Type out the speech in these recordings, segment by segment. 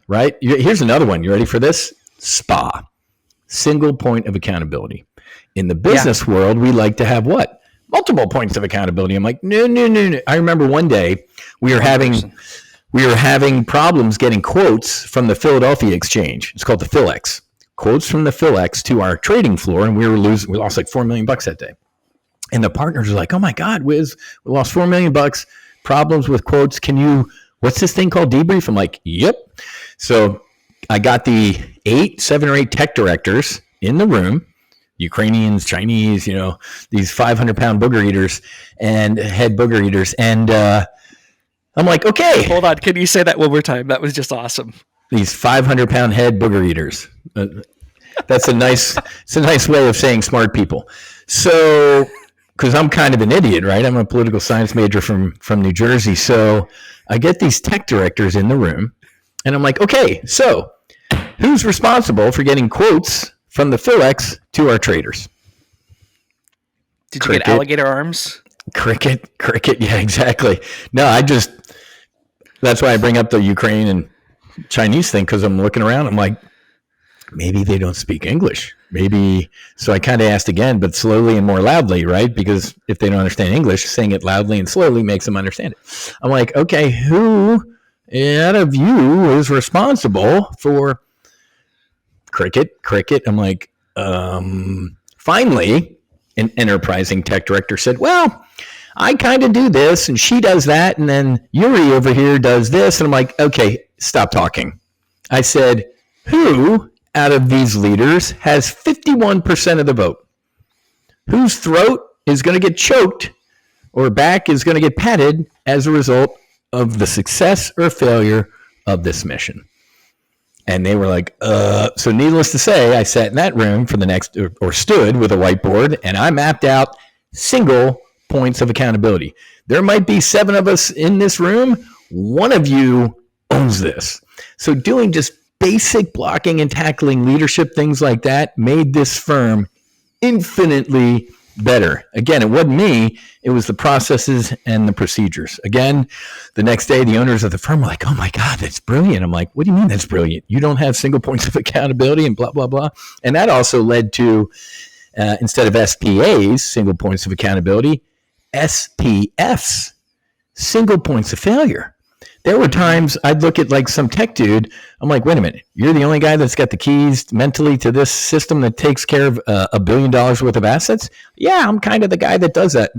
right? Here's another one. You ready for this? SPA, single point of accountability. In the business world, we like to have what? Multiple points of accountability. I'm like, no. I remember one day we were having problems getting quotes from the Philadelphia exchange. It's called the PhilX. Quotes from the PhilX to our trading floor, and we lost like $4 million that day. And the partners are like, oh my God, Whiz, we lost $4 million. Problems with quotes. What's this thing called, debrief? I'm like, yep. So I got the 7 or 8 tech directors in the room, Ukrainians, Chinese, these 500-pound booger eaters and head booger eaters. And I'm like, okay. Hold on. Can you say that one more time? That was just awesome. These 500-pound head booger eaters. It's a nice way of saying smart people. So, because I'm kind of an idiot, right? I'm a political science major from New Jersey. So I get these tech directors in the room, and I'm like, okay, so who's responsible for getting quotes from the PhilX to our traders? Did you get alligator arms? Cricket. Yeah, exactly. No, that's why I bring up the Ukraine and Chinese thing, because I'm looking around. I'm like, maybe they don't speak English. Maybe. So I kind of asked again, but slowly and more loudly, right? Because if they don't understand English, saying it loudly and slowly makes them understand it. I'm like, okay, who out of you is responsible for cricket? I'm like, finally, an enterprising tech director said, well, I kind of do this and she does that. And then Yuri over here does this. And I'm like, okay, stop talking. I said, who out of these leaders has 51% of the vote? Whose throat is going to get choked or back is going to get patted as a result of the success or failure of this mission? And they were like, so needless to say, I sat in that room for the next, or stood with a whiteboard, and I mapped out single points of accountability. There might be 7 of us in this room. One of you owns this. So doing just basic blocking and tackling leadership, things like that, made this firm infinitely better. Again, it wasn't me. It was the processes and the procedures. Again, the next day, the owners of the firm were like, oh my God, that's brilliant. I'm like, what do you mean that's brilliant? You don't have single points of accountability and blah, blah, blah. And that also led to, instead of SPAs, single points of accountability, SPFs, single points of failure. There were times I'd look at like some tech dude. I'm like, wait a minute, you're the only guy that's got the keys mentally to this system that takes care of $1 billion worth of assets? Yeah, I'm kind of the guy that does that.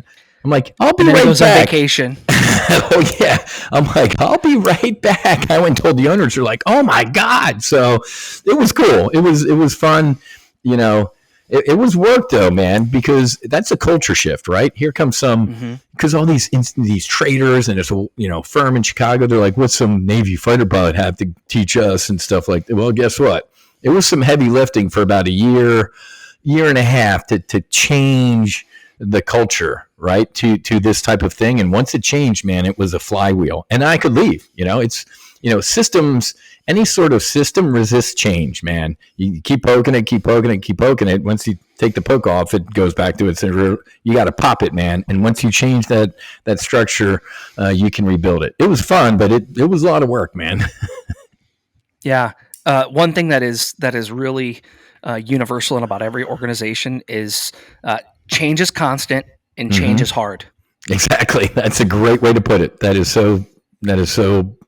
I'm like, I'll be right back. On vacation. Oh yeah. I'm like, I'll be right back. I went and told the owners, they're like, oh my God. So it was cool. It was fun. It was work though, man, because that's a culture shift, right? Here comes because all these traders and this firm in Chicago, they're like, what's some Navy fighter pilot have to teach us and stuff like that? Well, guess what? It was some heavy lifting for about a year and a half to change the culture, right, to this type of thing. And once it changed, man, it was a flywheel, and I could leave. It's systems. Any sort of system resists change, man. You keep poking it. Once you take the poke off, it goes back to its. You got to pop it, man. And once you change that structure, you can rebuild it. It was fun, but it was a lot of work, man. Yeah. One thing that is really universal in about every organization is change is constant and change is hard. Exactly. That's a great way to put it. That is so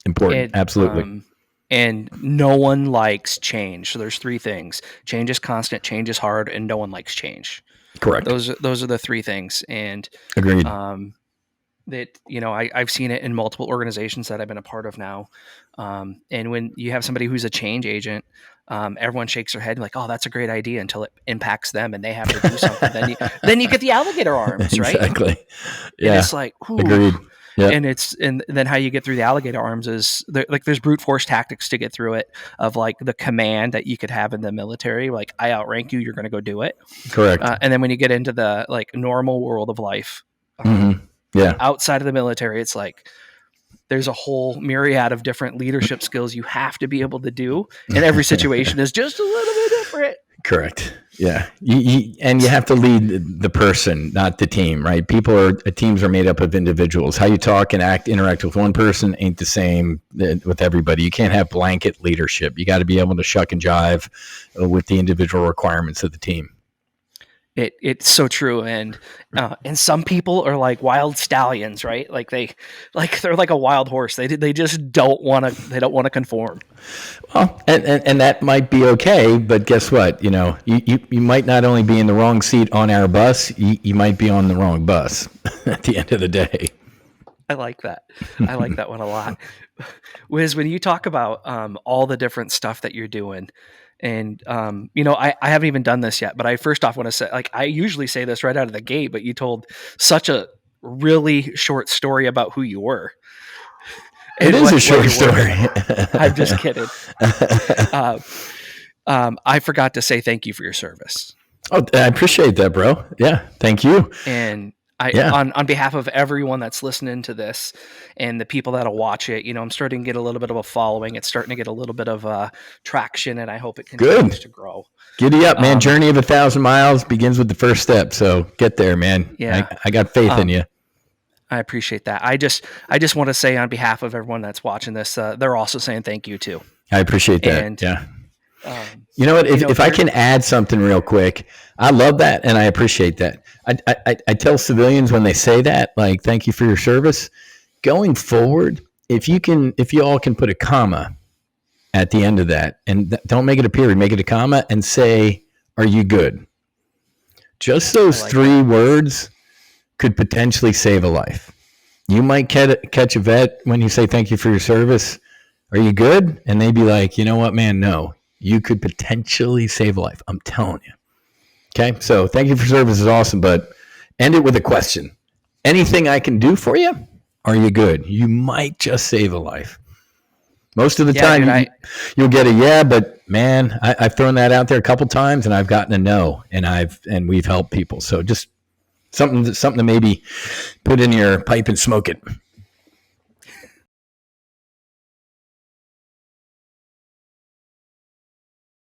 important. Absolutely. And no one likes change. So there's 3 things: change is constant, change is hard, and no one likes change. Correct. Those are the 3 things. And agreed. That I've seen it in multiple organizations that I've been a part of now. And when you have somebody who's a change agent, everyone shakes their head like, "Oh, that's a great idea," until it impacts them and they have to do something. then you get the alligator arms, right? Exactly. Yeah. And it's like, ooh. Agreed. Yep. And then how you get through the alligator arms is there's brute force tactics to get through it, of like the command that you could have in the military, like I outrank you, you're going to go do it. Correct. And then when you get into the like normal world of life, outside of the military, it's like there's a whole myriad of different leadership skills you have to be able to do, and every situation is just a little bit different. Correct. Yeah. And you have to lead the person, not the team, right? Teams are made up of individuals. How you talk and interact with one person ain't the same with everybody. You can't have blanket leadership. You got to be able to shuck and jive with the individual requirements of the team. It's so true, and some people are like wild stallions, right? They're like a wild horse. They just don't want to conform. Well, and that might be okay, but guess what? You might not only be in the wrong seat on our bus, you might be on the wrong bus at the end of the day. I like that. I like that one a lot. Wiz, when you talk about all the different stuff that you're doing, and I haven't even done this yet, but I first off want to say, I usually say this right out of the gate, but you told such a really short story about who you were. It is a short story. I'm just kidding. I forgot to say thank you for your service. Oh, I appreciate that, bro. Yeah, thank you. And on behalf of everyone that's listening to this and the people that'll watch it, I'm starting to get a little bit of a following. It's starting to get a little bit of traction, and I hope it continues to grow. Giddy up, man. Journey of 1,000 miles begins with the first step. So get there, man. Yeah. I got faith in you. I appreciate that. I just want to say on behalf of everyone that's watching this, they're also saying thank you too. I appreciate that. And, yeah. You know what? If I can add something real quick, I love that and I appreciate that. I tell civilians when they say that, like, thank you for your service. Going forward, if you all can put a comma at the end of that, and don't make it a period, make it a comma, and say, "Are you good?" Just those three words could potentially save a life. You might catch a vet when you say thank you for your service. Are you good? And they'd be like, you know what, man, no. You could potentially save a life. I'm telling you. Okay, so thank you for service is awesome, but end it with a question. Anything I can do for you? Are you good? You might just save a life. Most of the time, you'll get a yeah, but man, I've thrown that out there a couple times, and I've gotten a no, and we've helped people. So just something to maybe put in your pipe and smoke it.